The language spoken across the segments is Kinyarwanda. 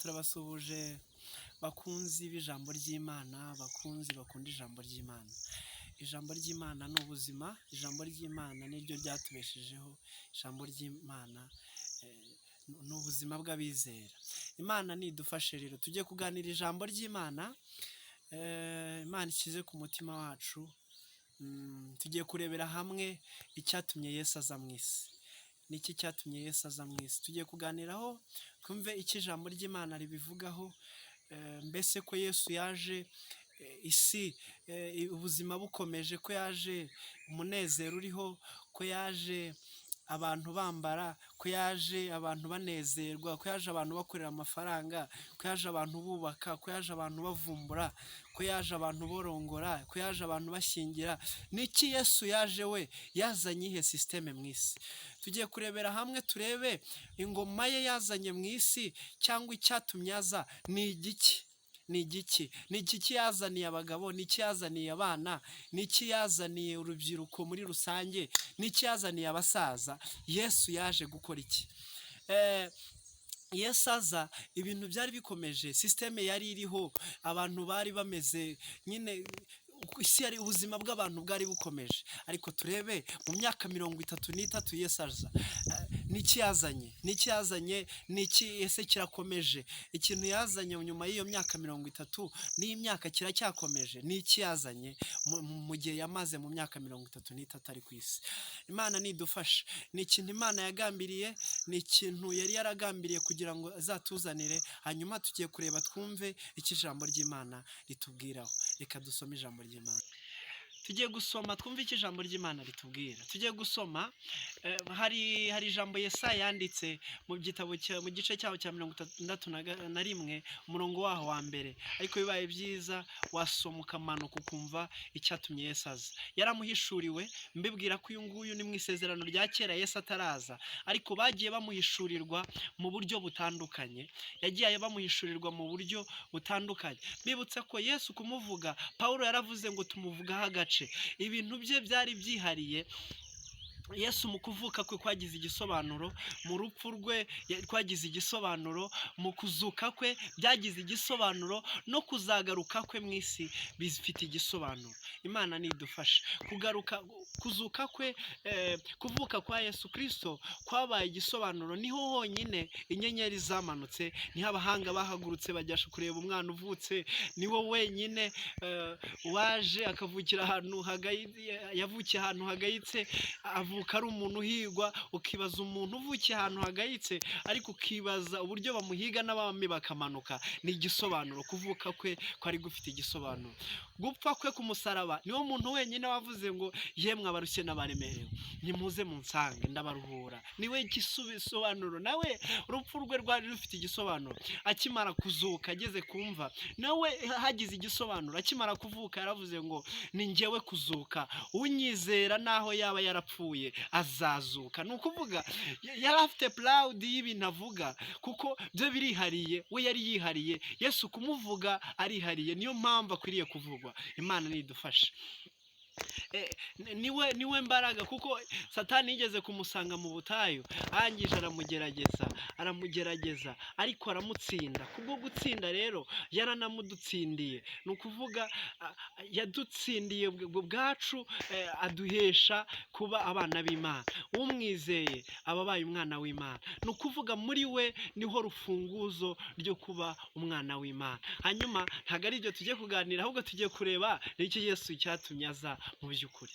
turabasuhuje bakunzi b'ijambo ry'Imana, bakunzi bakunda ijambo ry'Imana. Ijambo ry'Imana ni ubuzima, ijambo ry'Imana niryo ryatubeshejeho, ijambo ry'Imana ni ubuzima bw'abizera. Imana nidufashe rero tujye kuganira ijambo ry'Imana, Imana ishyize ku mutima wacu. Tugiye kurebera hamwe icyatumye Yesu aza mu isi. Niki cyatumye Yesu aza mu isi? Tugiye kuganiraho twumve icyo ijambo ry'Imana ribivugaho, mbese ko Yesu yaje isi ubuzima bukomeje, ko yaje umunezero uriho, ko yaje abantu bambara, ko yaje abantu banezerwa, ko yaje abantu bakorera amafaranga, ko yaje abantu bubaka, ko yaje abantu bavumbura, ko yaje abantu borongora, ko yaje abantu bashyingira. Niki Yesu yaje we? Yazanye ihe systeme mu isi. Tugiye kurebera hamwe turebe ingoma ye yazanye mu isi, cyangwa icyatumye aza ni igiki? Ni igiki yazaniye abagabo? Ni iki yazaniye abana? Ni iki yazaniye urubyiruko muri rusange? Ni iki yazaniye abasaza? Yesu yaje gukora iki? Yesu aza ibintu byari bikomeje, systeme yari iriho, abantu bari bameze nyine, isi yari, ubuzima bw'abantu bwari bukomeje. Ariko turebe mu myaka 33 Yesu aza, niki yazanye? Niki yazanye? Niki ese kirakomeje? Ikintu yazanye nyuma y'iyo myaka 30 n'imyaka kiracyakomeje. Niki yazanye mu gihe yamaze mu myaka 33 ari ku isi? Imana nidufashe. Ni ikintu Imana yagambiriye, ni ikintu yari yaragambiriye kugira ngo azatuzanire. Hanyuma tugiye kureba twumve icyo ijambo ry'Imana ritubwiraho. Reka dusome ijambo ry'Imana. Tugiye gusoma twumve icyo ijambo ry'Imana ritubwira. Tugiye gusoma hari ijambo Yesaya yanditse mu gitabo mu gice cyaho cya 61 umurongo waho wa mbere. Ariko bibaye byiza wasoma ukamanuka ukumva icyatumye Yesu aza. Yaramuhishuriwe, mbibwira ko uyu nguyu ni mu isezerano rya kera Yesu ataraza, ariko bagiye bamuhishurirwa mu buryo butandukanye. Yagiye bamuhishurirwa mu buryo butandukanye. Bibutse ko Yesu kumuvuga, Pawulo yaravuze ngo tumuvugaho agace. Ibintu bye byari byihariye. Yesu mu kuvuka kwe kwagize igisobanuro, mu rupfu rwe kwagize igisobanuro, mu kuzuka kwe byagize igisobanuro, no kuzagaruka kwe mu isi bifite igisobanuro. Imana nidufashe. Kuzuka kwe, kuvuka kwa Yesu Kristo kwabaye igisobanuro. Niho honyine inyenyeri zamanutse, niho abahanga bahagurutse bajya kureba umwana uvutse. Niwo wenyine waje akavukira ahantu hagayitse, yavukiye ahantu hagayitse, avuka ari umuntu uhigwa. Ukibaza umuntu uvukiye ahantu hagayitse, ariko ukibaza uburyo bamuhiga n'abami bakamanuka. Ni igisobanuro. Kuvuka kwe kwari gufite igisobanuro. Gupfa kwe ku musaraba, niwo muntu wenyine wavuze ngo yemwe abarushye n'abaremerewe, nimuze munsange ndabaruhura. Niwe gisobanuro. Nawe urupfu rwe rwari rufite igisobanuro. Akimara kuzuka ageze kumva, nawe hagize igisobanuro. Akimara kuvuka yaravuze ngo ni njyewe kuzuka, unyizera naho yaba yarapfuye azazuka. Ni ukuvuga yari afite proud y'ibintu avuga, kuko byo birihariye. We yari yihariye. Yesu kumuvuga arihariye, niyo mpamvu akwiriye kuvugwa. Imana nidufashe. Niwe mbaraga, kuko Satani yigeze kumusanga mu butayu, arangije aramugerageza ariko aramutsinda. Kubwo gutsinda rero yaranamudutsindiye. Ni ukuvuga yadutsindiye bwacu, aduhesha kuba abana b'Imana. Umwizeye ababaye umwana w'Imana. Ni ukuvuga muri we niho rufunguzo ryo kuba umwana w'Imana. Hanyuma ntabwo ari ibyo tugiye kuganira, ahubwo tugiye kureba n'icyo Yesu cyatumye aza mu by'ukuri.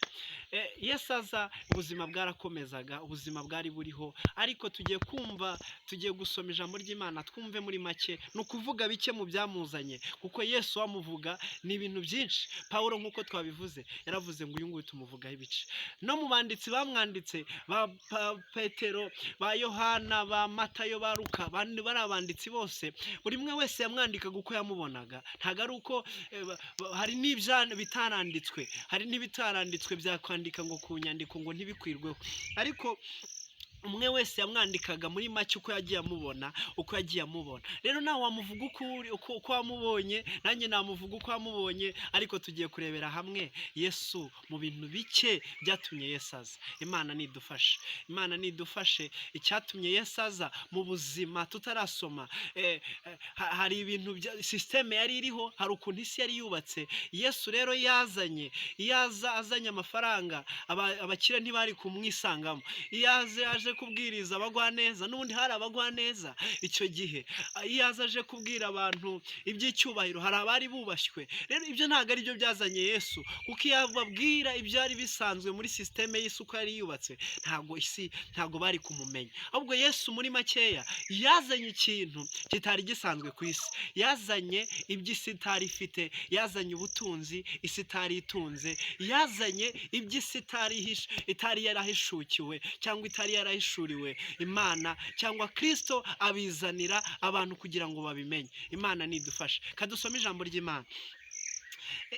Yesu aza, ubuzima bwarakomezaga, ubuzima bwari buriho, ariko tugiye gusoma ijambo ry'Imana twumve muri make. Ni ukuvuga bike mu byamuzanye, kuko Yesu wamuvuga ni ibintu byinshi. Pawulo nk'uko twabivuze yaravuze ngo uyu nguyu tumuvugaho ibice. No mu banditsi bamwanditse, ba Petero, ba Yohana, ba Matayo, ba Luka, bari abanditsi bose, buri umwe wese yamwandikaga uko yamubonaga. Ntabwo ari uko hari bitaranditswe, hari n'ibitaranditswe byakwandika ngo ku nyandiko ngo ntibikwirweho, ariko umwe wese yamwandikaga muri make uko yagiye amubona. Rero nawe wamuvuga uko wamubonye, nanjye namuvuga uko wamubonye, ariko tugiye kurebera hamwe Yesu mu bintu bike byatumye Yesu aza. Imana nidufashe icyatumye Yesu aza mu buzima tutarasoma. Hari ibintu systeme yari iriho, hari ukuntu isi yari yubatse. Yesu rero azanye amafaranga, abakire ntibari kumwisangamo. Yaje kubwiriza abagwaneza, n'ubundi hari abagwaneza icyo gihe. Iyo aje kubwira abantu iby'icyubahiro, hari abari bubashywe. Rero ibyo ntabwo ari byo byazanye Yesu, kuko iyo ababwira ibyari bisanzwe muri systeme y'isi uko yari yubatse, ntabwo bari kumumenya. Ahubwo Yesu muri makeya yazanye ikintu kitari gisanzwe ku isi. Yazanye iby'isi itari ifite, yazanye ubutunzi isi itari itunze, yazanye iby'isi itari yarahishukiwe cyangwa itari yarahishuriwe Imana, cyangwa Kristo abizanira abantu kugira ngo babimenye. Imana nidufashe. Kadusome ijambo ry'Imana.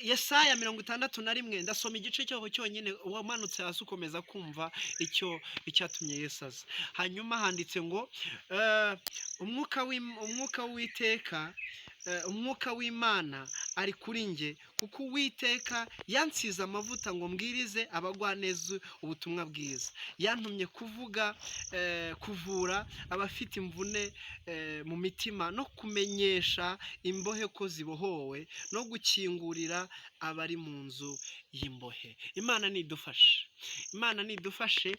Yesaya 61, ndasoma igice cyaho cyonyine, wamanutse hasi ukomeza kumva icyatumye Yesu aza. Hanyuma handitse ngo umwuka w'Imana ari kuri njye, kuko Uwiteka yansize amavuta ngo mbwirize abagwaneza ubutumwa bwiza. Yantumye kuvura abafite imvune mu mitima, no kumenyesha imbohe ko zibohowe, no gukingurira abari mu nzu y'imbohe. Imana nidufashe.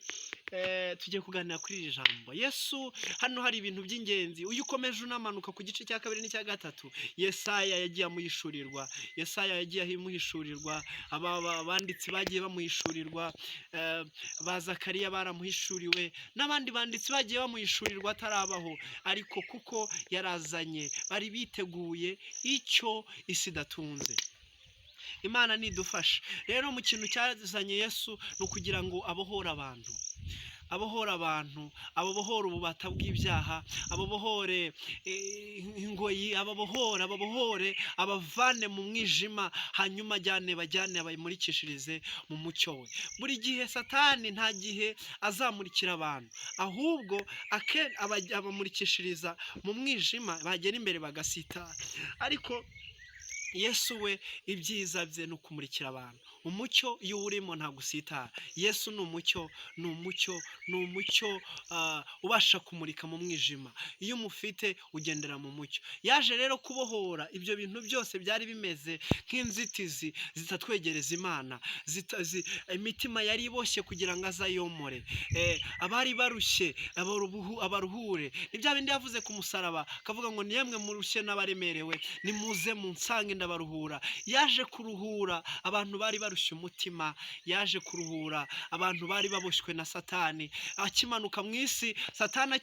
Tugiye kuganira kuri iri jambo. Yesu hano hari ibintu by'ingenzi. Uyu ukomeje unamanuka ku gice cya 2 n'icya 3, Yesaya yagiye amuhishurirwa, abanditsi bagiye bamuhishurirwa, ba Zakariya baramuhishuriwe, n'abandi banditsi bagiye bamuhishurirwa atarabaho. Ariko kuko yarazanye, bari biteguye icyo isi idatunze. Imana nidufashe. Rero mu kintu cyazanye Yesu ni ukugira ngo abohore abantu, ababohore ububata bw'ibyaha, ababohore ingoyi, ababohore abavane mu mwijima, hanyuma bajyane abamurikishirize mu mucyo we. Buri gihe Satani nta gihe azamurikira abantu, ahubwo abamurikishiriza mu mwijima, bagera imbere bagasitara. Ariko Yesu we ibyiza bye ni ukumurikira abantu. Umucyo iyo urimo nta gusitara. Yesu ni umucyo ubasha kumurika mu mwijima. Iyo umufite ugendera mu mucyo. Yaje rero kubohora ibyo bintu byose byari bimeze nk'inzitizi zitatwegereza Imana, imitima yari iboshye kugira ngo azayomore. Abari barushye abaruhure. Ni bya bindi yavuze ku musaraba, akavuga ngo niyemwe murushye n'abaremerewe, nimuze munsange ndabaruhura. Yaje kuruhura abantu bari barushye umutima, yaje kuruhura abantu bari baboshywe na Satani. Akimanuka mu isi, Satani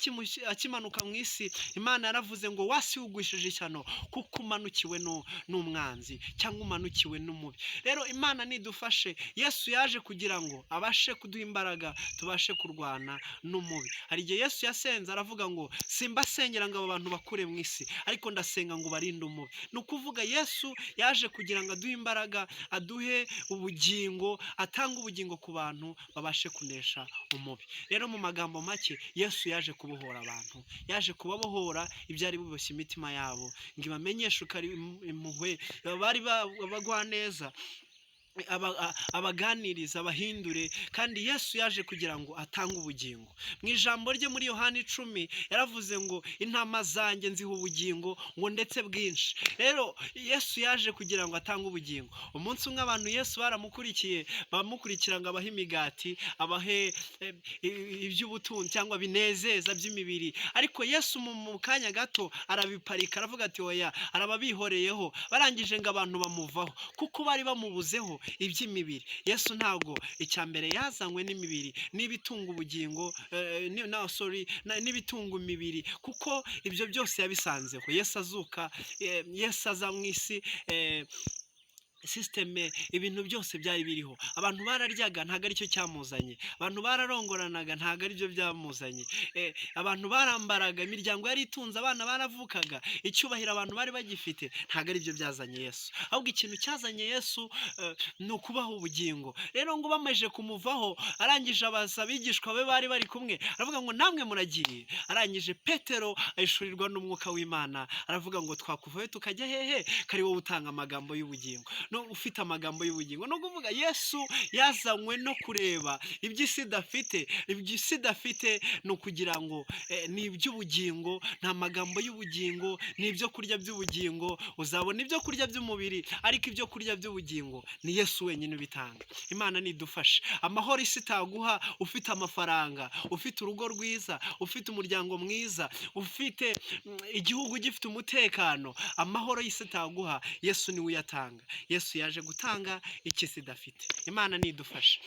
akimanuka mu isi, Imana yaravuze ngo wasiwugwishije ishyano, kuko umanukiwe n'umwanzi cyangwa umanukiwe n'umubi. Rero Imana nidufashe. Yesu yaje kugira ngo abashe kuduha imbaraga tubashe kurwana n'umubi. Hari igihe Yesu yasenze aravuga ngo simbasengera ngo aba bantu bakure mu isi, ariko ndasenga ngo barinde umubi. Ni ukuvuga Yesu yaje kugira ngo aduhe imbaraga, aduhe ubugingo, atanga ubugingo ku bantu babashe kunesha umubi. Rero mu magambo make, Yesu yaje kubohora abantu, yaje kubabohora ibyari biboshye imitima yabo, ngo ibamenyeshe ukari impuhwe, bari bagwaneza, abaganiriza, abahindure. Kandi Yesu yaje kugira ngo atange ubugingo. Mu ijambo rye muri Yohana 10 yaravuze ngo intama zanjye nziha ubugingo, ngo ndetse bwinshi. Rero Yesu yaje kugira ngo atange ubugingo. Umunsi umwe abantu Yesu bamukurikira ngo abahe imigati, abahe iby'ubutunzi cyangwa binezeza by'imibiri. Ariko Yesu mu kanya gato arabiparika, aravuga ati oya, arababihoreyeho. Barangije ngo abantu bamuvaho, kuko bari bamubuzeho iby'imibiri. Yesu ntabwo icyambere yazanywe n'imibiri n'ibitunga ubugingo, n'ibitunga imibiri, kuko ibyo byose yabisanzeho. Yesu azuka, Yesu aza mu isi, sisiteme ibintu byose byari biriho, abantu bararyaga ntabwo aricyo cyamuzanye, abantu bararongoranaga ntabwo aribyo byamuzanye, abantu barambaraga, imiryango yari itunze, abana baravukaga, icyubahiro abantu bari bagifite ntabwo aribyo byazanye Yesu, ahubwo ikintu cyazanye Yesu ni ukubaho ubugingo. Rero ngo bamaze kumuvaho, arangije abaza abigishwa be bari bari kumwe, aravuga ngo namwe muragiye. Arangije Petero ahishurirwa n'umwuka w'Imana, aravuga ngo twakuvayo tukajya hehe? Kari wowe utanga amagambo y'ubugingo, no ufite amagambo y'ubugingo. No kuvuga Yesu yazanywe no kureba iby'isi idafite. Iby'isi idafite ni ukugira ngo ni iby'ubugingo, nta magambo y'ubugingo, ni ibyo kurya by'ubugingo. Uzabona ibyo kurya by'umubiri, ariko ibyo kurya by'ubugingo ni Yesu wenyine ubitanga. Imana nidufashe. Amahoro isi itaguha ufite amafaranga, ufite urugo rwiza, ufite umuryango mwiza, ufite igihugu gifite umutekano, amahoro y'isi itaguha Yesu niwe uyatanga. Yesu yaje gutanga icyo isi idafite. Imana nidufashe.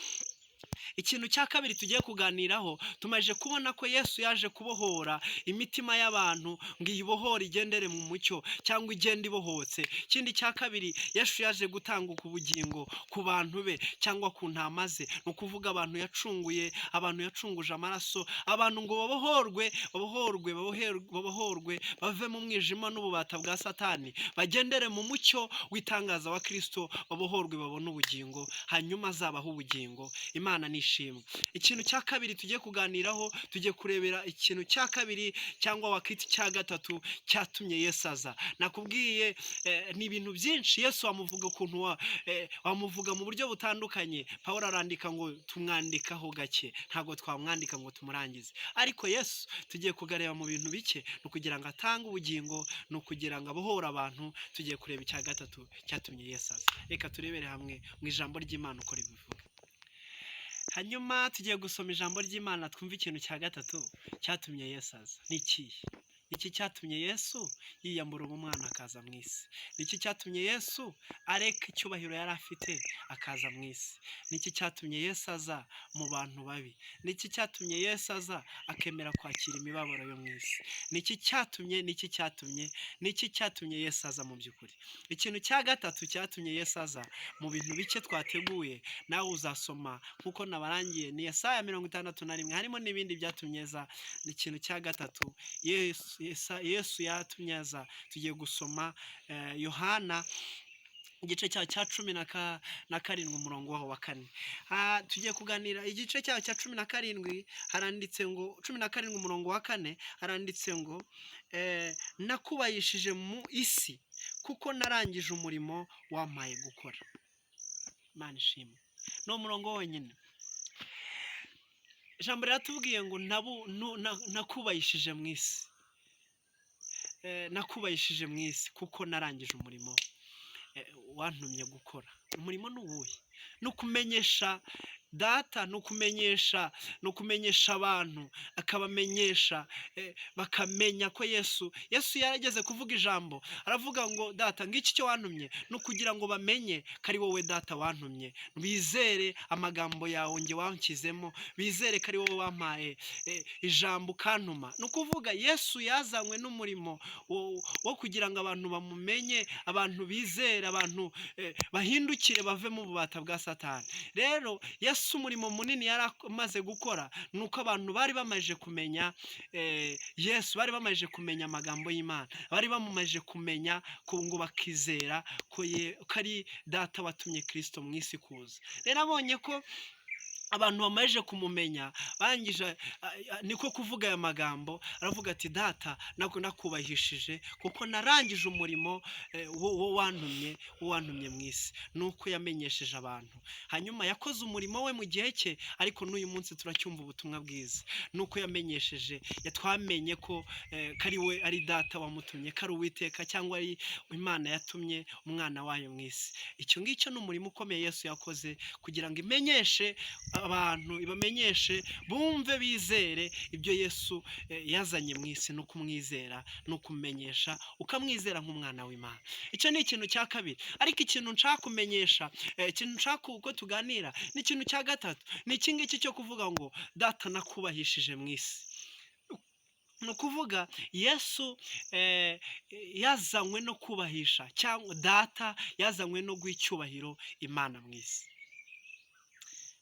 Ikintu cya kabiri tugiye kuganiraho, tumaje kubona ko Yesu yaje kubohora imitima y'abantu, ngo iyibohore igendere mu mucyo cyangwa igende ibohotse. Ikindi cya kabiri, Yesu yaje gutanga ubugingo ku bantu be cyangwa ku ntama ze, ni ukuvuga abantu yacunguye, abantu yacunguje amaraso, abantu ngo babohorwe bave mu mwijima n'ububata bwa Satani, bagendere mu mucyo w'itangaza wa Kristo, babohorwe babone ubugingo, hanyuma azabaho ubugingo. Imana nishimwe. Ikintu cya kabiri tugiye kuganiraho, tugiye kurebera ikintu cya kabiri cyangwa wakita cya gatatu cyatumye Yesu aza. Nakubwiye ni ibintu byinshi Yesu wamuvuga ukuntu wamuvuga mu buryo butandukanye. Pawulo arandika ngo tumwandikaho gake, ntabwo twamwandika ngo tumurangize, ariko Yesu tugiye kugareba mu bintu bike, ni ukugira ngo atange ubugingo, ni ukugira ngo abohore abantu. Tugiye kureba icya gatatu cyatumye Yesu aza. Reka turebere hamwe mu ijambo ry'Imana uko ribivuga. Hanyuma tugiye gusoma ijambo ry'Imana, twumve ikintu cya gatatu cyatumye Yesu aza. Ni ikihe? Iki cyatumye Yesu yiyambura umwana akaza mu isi. Niki cyatumye Yesu areka icyubahiro yari afite akaza mu isi. Niki cyatumye Yesu aza mu bantu babi. Niki cyatumye Yesu aza akemera kwakira imibabaro yo mu isi. Niki cyatumye Yesu aza mu by'ukuri. Ikintu cya gatatu cyatumye Yesu aza, mu bintu bike twateguye, nawe uzasoma kuko nabarangiye, ni Yesaya 61, harimo n'ibindi byatumye aza. Ikintu cya gatatu Yesu yatumye aza, tugiye gusoma Yohana igice cya 17 umurongo waho wa 4. Tugiye kuganira igice cya 17, haranditse ngo 17 umurongo wa 4, haranditse ngo nakubayishije mu isi kuko narangije umurimo wampaye gukora. Imana ishimwe. No murongo wonyine ijambo riratubwiye ngo nakubayishije mu isi, nakubayishije mu isi kuko narangije umurimo wantumye gukora. Umurimo ni uwuhe? ni ukumenyesha data, ni ukumenyesha abantu, akabamenyesha bakamenya ko Yesu yarageze kuvuga ijambo, aravuga ngo data ngiki cyo wantumye, ni ukugira ngo bamenye ko ari wowe data wantumye, bizere amagambo yawe nge wanshyizemo, bizere ko ari wowe wampaye ijambo ukantuma. Ni ukuvuga Yesu yazanywe n'umurimo wo kugira ngo abantu bamumenye, abantu bizere, abantu bahindukire bave mu bubata bwa Satani. Rero Yesu umurimo munini yari amaze gukora ni uko abantu bari bamaze kumenya Yesu, bari bamaze kumenya amagambo y'Imana, bari bamaze kumenya ngo bakizera ko ari data watumye Kristo mu isi kuza. Rero abonye ko abantu bamaze kumumenya, bangije niko kuvuga aya magambo, aravuga ati data nakubahishije kuko narangije umurimo wo wantumye mu isi. Nuko yamenyesheje abantu, hanyuma yakoze umurimo we mu gihe cye, ariko n'uyu munsi turacyumva ubutumwa bwiza. Nuko yamenyesheje, yatwamenye ko ari we, ari data wamutumye, ko ari Uwiteka cyangwa ari Imana yatumye umwana wayo mu isi. Icyo ngicyo ni umurimo ukomeye Yesu yakoze kugira ngo imenyeshe abantu, ibamenyeshe, bumve, bizere ibyo Yesu yazanye mu isi. No kumwizera, no kumenyesha, ukamwizera nk'umwana w'Imana. Icyo ni ikintu cya kabiri. Ariko ikintu nshaka kumenyesha, ikintu nshaka uko tuganira, ni ikintu cya gatatu, ni iki ngiki cyo kuvuga ngo data nakubahishije mu isi. ni ukuvuga Yesu yazanywe no kubahisha, cyangwa data yazanywe no guha icyubahiro Imana mu isi.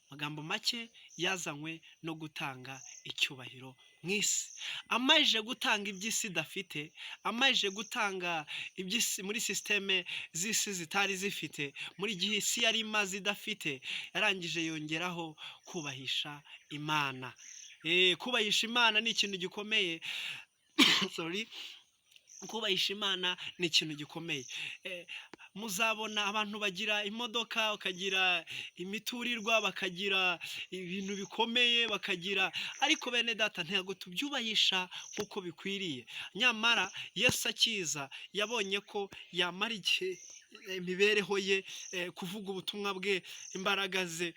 Magambo make, yazanywe no gutanga icyubahiro mu isi. Amajije gutanga iby'isi idafite, amajije gutanga iby'isi muri sisiteme z'isi zitari zifite, muri gihe isi yari imaze idafite, yarangije yongeraho kubahisha Imana. Kubahisha Imana ni ikintu gikomeye. Sorry. Kubahisha Imana ni ikintu gikomeye. Muzabona abantu bagira imodoka, bakagira imiturirwa, bakagira ibintu bikomeye, bakagira, ariko bene data ntabwo tubyubahisha nk'uko bikwiriye. Nyamara Yesu akiza yabonye ko yamara igihe imibereho ye kuvuga ubutumwa bwe, imbaraga ze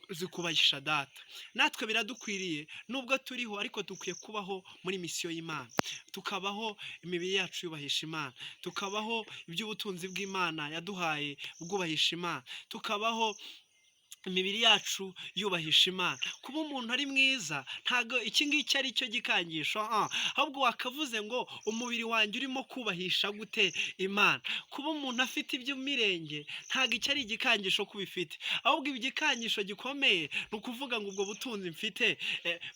zikubahisha data. Natwe biradukwiriye, nubwo turiho ariko dukwiye kubaho muri misiyo y'Imana, tukabaho imibiri yacu yubahisha Imana, tukabaho iby'ubutunzi bw'Imana yaduhaye bwubahisha Imana, tukabaho imibiri yacu yubahisha Imana. Kuba umuntu ari mwiza ntago iki ngiki ari cyo gikangisho, ahubwo wakavuze ngo umubiri wanjye urimo kubahisha gute Imana. Kuba umuntu afite iby'umirenge ntago icyo ari igikangisho kubifite, ahubwo igikangisho gikomeye ni ukuvuga ngo ubwo butunzi mfite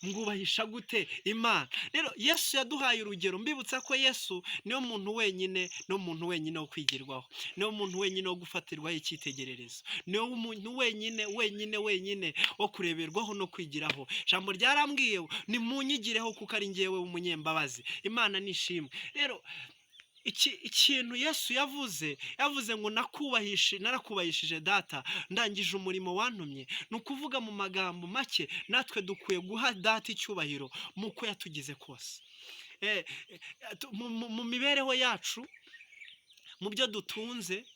mbwubahisha gute Imana. Rero Yesu yaduhaye urugero, mbibutsa ko Yesu niwe muntu wenyine, no muntu wenyine wo kwigirwaho, niwe muntu wenyine wo gufatirwaho icyitegererezo, niwe muntu wenyine wo kureberwaho no kwigiraho. Ijambo ryarambwiye nimunyigireho kuko ari njyewe w'umunyembabazi. Imana nishimwe. Rero ikintu Yesu yavuze ngo narakubahishije data, ndangije umurimo wantumye. Ni ukuvuga mu magambo make, natwe dukwiye guha data icyubahiro mu ko yatugize kose. Mu mibereho yacu, mu byo dutunze,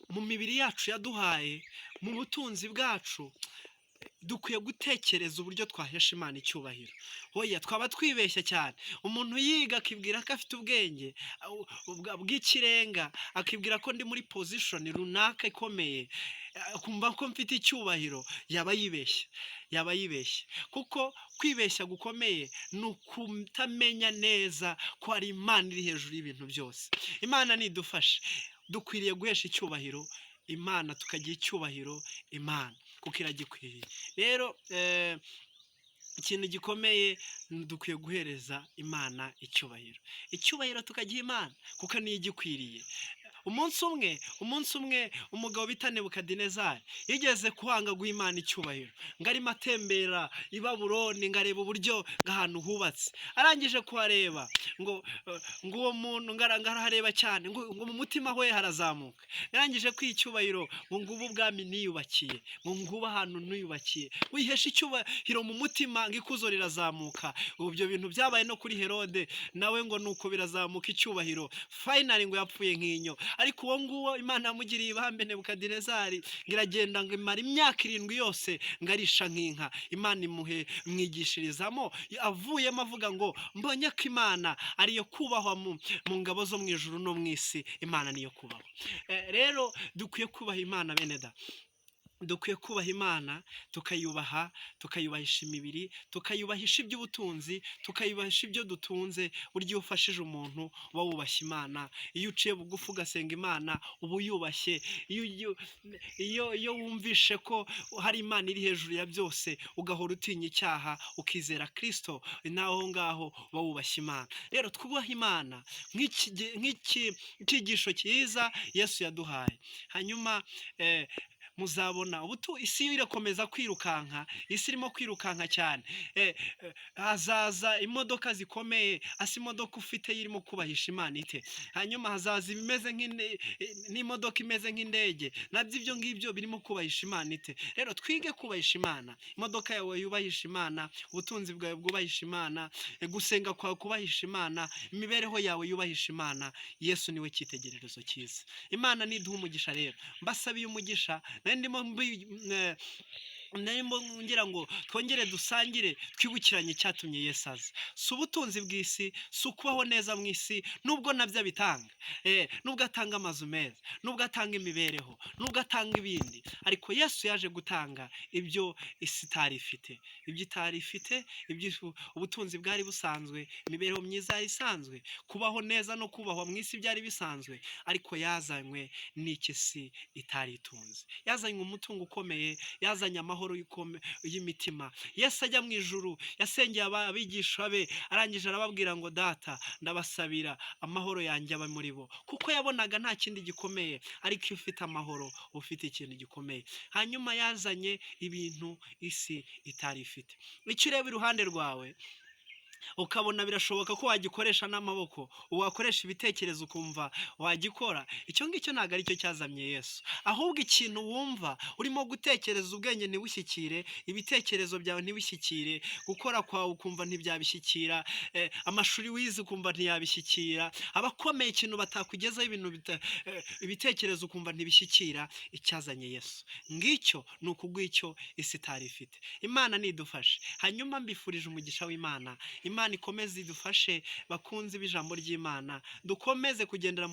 mu mibiri yacu yaduhaye, mu butunzi bwacu, dukwiye gutekereza uburyo twahesha Imana icyubahiro. Hoya twaba twibeshya cyane. Umuntu yiga akibwira ko afite ubwenge bw'ikirenga, akibwira ko ndi muri position runaka ikomeye, akumva ko mfite icyubahiro, yaba yibeshya. Kuko kwibeshya gukomeye ni ukutamenya neza ko ari Imana iri hejuru y'ibintu byose. Imana nidufashe, dukwiriye guhesha icyubahiro Imana, tukagira icyubahiro Imana kuko iragikwiriye. Rero ikintu gikomeye, dukwiye guhereza Imana icyubahiro tukagiha Imana kuko niyo igikwiriye. Umunsi umwe umugabo bita Nebukadinezari yigeze kuhanga guha Imana icyubahiro, ngo arimo atembera i Babuloni, ngo areba uburyo ahantu hubatse. Arangije kuhareba ngo uwo muntu ngarahareba cyane, ngo mu mutima we harazamuka. Yarangije kwicyubahiro ngo ngubu ubwami niyubakiye, ngo ngubu ahantu nuyubakiye. Wihesha icyubahiro mu mutima, ngo ikuzo rirazamuka. Ibyo bintu byabaye no kuri Herode, nawe ngo nuko birazamuka icyubahiro. Finally ngo yapfuye nk'inyo. Ariko uwo nguwo Imana yamugiriye ibambe Nebukadinezari, ngo iragenda ngo imara imyaka 7 yose ngo arisha nk'inka. Imana imuhe mwigishirizamo, avuyemo avuga ngo mbonye ko Imana ariyo kubahwa mu ngabo zo mu ijuru no mu isi. Imana niyo kubahwa. Rero dukwiye kubaha Imana bene da. Dukwiye kubaha Imana, tukayubahisha imibiri, tukayubahisha iby'ubutunzi, tukayubahisha ibyo dutunze. Buryo ufashije umuntu uba wubashye Imana. Iyo uciye bugufi ugasenga Imana uba uyubashye. Iyo wumvishe ko hari Imana iri hejuru ya byose, ugahora utinya icyaha, ukizera Kristo, naho ngaho uba wubashye Imana. Rero twubaha Imana nk'icyigisho cyiza Yesu yaduhaye. Hanyuma muzabona isi irakomeza kwirukanka, isi irimo kwirukanka cyane. Hazaza imodoka zikomeye, imodoka ufite irimo kubahisha Imana ite. Hanyuma hazaza ibimeze n'imodoka imeze nk'indege, nabyo ibyo ngibyo birimo kubahisha Imana ite. Rero twige kubahisha Imana. Imodoka yawe yubahisha Imana, ubutunzi bwawe bwubahisha Imana, gusenga kwawe kubahisha Imana, imibereho yawe yubahisha Imana. Yesu niwe cyitegererezo cyiza. Imana niduha umugisha. Rero mbasabiye umugisha, ndimo narimo ngira ngo twongere dusangire twibukiranye icyatumye Yesu aza. Si ubutunzi bw'isi, si ukubaho neza mu isi, nubwo nabyo abitanga, nubwo atanga amazu meza, nubwo atanga imibereho, nubwo atanga ibindi, ariko Yesu yaje gutanga ibyo isi itari ifite, ibyo itari ifite, ubutunzi bwari busanzwe, imibereho myiza yari isanzwe, kubaho neza no kubahwa mu isi byari bisanzwe, ariko yazanywe n'iki isi itari itunze. Yazanywe umutungo ukomeye, yazanye amahoro y'imitima. Yesu ajya mu ijuru yasengeye abigisha be, arangije arababwira ngo data ndabasabira amahoro yanjye aba muri bo, kuko yabonaga nta kindi gikomeye, ariko iyo ufite amahoro uba ufite ikintu gikomeye. Hanyuma yazanye ibintu isi itari ifite. Icyo ureba iruhande rwawe ukabona birashoboka ko wagikoresha n'amaboko, wakoresha ibitekerezo ukumva wagikora, icyo ngicyo ntabwo aricyo cyazanye Yesu. Ahubwo ikintu wumva urimo gutekereza, ubwenge ntibushyikire, ibitekerezo byawe ntibishyikire, gukora kwawe ukumva ntibyabishyikira, amashuri wize ukumva ntiyabishyikira, abakomeye ikintu batakugezaho ibitekerezo ukumva ntibishyikira, icyazanye Yesu ngicyo ni ukugw'icyo isi itari ifite. Imana nidufashe. Hanyuma mbifurije umugisha w'Imana. Imana ikomeze idufashe bakunzi b'ijambo ry'Imana, dukomeze kugendera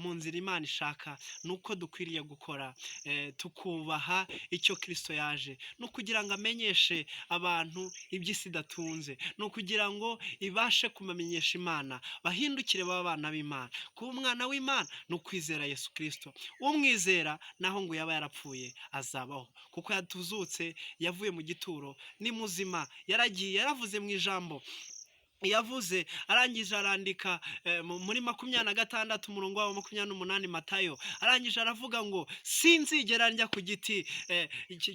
mu nzira Imana ishaka. Nuko dukwiriye gukora, tukubaha icyo Kristo yaje, no kugira ngo amenyeshe abantu iby'isi idatunze, no kugira ngo ibashe kumamenyesha Imana, bahindukire baba abana b'Imana. Kuba umwana w'Imana ni ukwizera Yesu Kristo. Umwizera naho ngo yaba yarapfuye azabaho, kuko yatuzutse, yavuye mu gituro, ni muzima, yaragiye, yaravuze mu ijambo yavuze, arangije arandika muri 26 umurongo wa 28 Matayo, arangije aravuga ngo sinzigera njya ku giti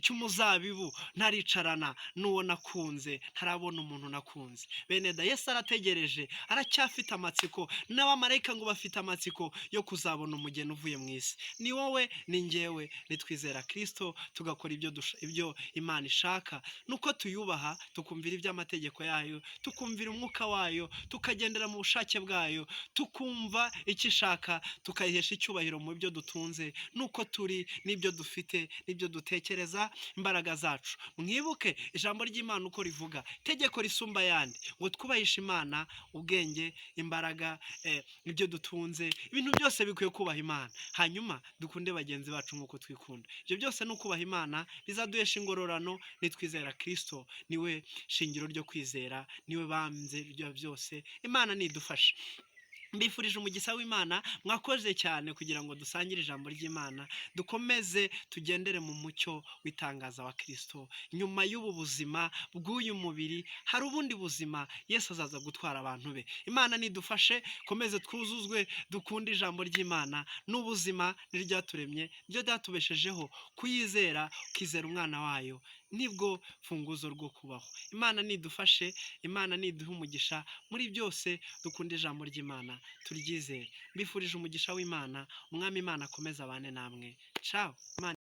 cy'umuzabibu ntaricarana n'uwo nakunze, ntarabona umuntu nakunze. Bene da, Yesu arategereje, aracyafite amatsiko, n'abamarayika ngo bafite amatsiko yo kuzabona umugeni uvuye mu isi. Ni wowe ni njyewe nitwizera Kristo, tugakora ibyo Imana ishaka, nuko tuyubaha, tukumvira iby'amategeko yayo, tukumvira umwuka wayo, tukagendera mu bushake bwayo, tukumva icyo ishaka, tukayihesha icyubahiro mu byo dutunze, nuko turi n'ibyo dufite, n'ibyo dutekereza, imbaraga zacu. Mwibuke ijambo ry'Imana uko rivuga, itegeko risumba ayandi, ngo twubahishe Imana, ubwenge, imbaraga, ibyo dutunze, ibintu byose bikwiye kubaha Imana. Hanyuma dukunde bagenzi bacu nk'uko twikunda. Ibyo byose ni ukubaha Imana, bizaduhesha ingororano nitwizera Kristo. Niwe shingiro ryo kwizera, niwe banze byose. Imana nidufashe. Mbifurije umugisha w'Imana. Mwakoze cyane kugira ngo dusangire ijambo ry'Imana, dukomeze tugendere mu mucyo w'itangaza wa Kristo. Nyuma y'ubu buzima bw'uyu mubiri hari ubundi buzima Yesu azaza gutwara abantu be. Imana nidufashe, komeze twuzuzwe, dukunde ijambo ry'Imana. N'ubuzima niryaturemye, ryo ryatubeshejeho kuyizera, ukizera umwana wayo, nibwo funguzo rwo kubaho. Imana nidufashe, Imana niduha umugisha muri byose, dukunde ijambo ry'Imana, turyizere. Mbifurije umugisha w'Imana. Umwami Imana akomeze abane namwe. Ciao.